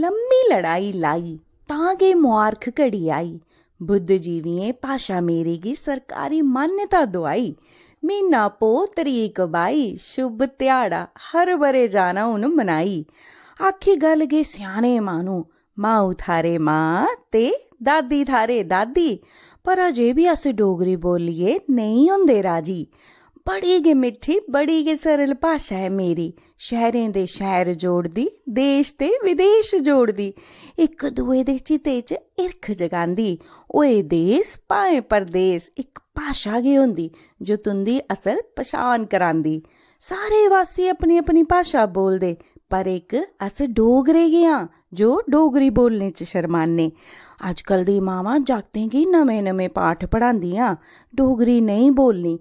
लम्मी लड़ाई लाई तागे मुआरख घड़ी आई। बुद्धजीवियें भाशा मेरी गी सरकारी मान्यता दुआई। म्हीना पो तरीक बाई शुभ ध्याड़ा हर बरे जाना हुन मनाई। आखी गल गे स्याने मानू माऊ थारे मां ते दादी थारे दादी, पर अजे भी अस डोगरी बोलिए नेईं होंदे राजी। बड़ी गै मिट्ठी बड़ी गै सरल भाशा है मेरी, शहरें दे शहर जोड़दी देश ते विदेश जोड़दी, इक दुए दे चिते च हिरख जगांदी। ओए देस भाएं परदेस इक भाशा गै होंदी जो तुंदी असल पछान करांदी। सारे वासी अपनी अपनी भाशा बोलदे पर इक अस डोगरे गै आं जो डोगरी बोलने च शर्माने। अजकल दी मावां जागतें गी नमें नमें पाठ पढ़ांदियां, डोगरी नेईं बोलनी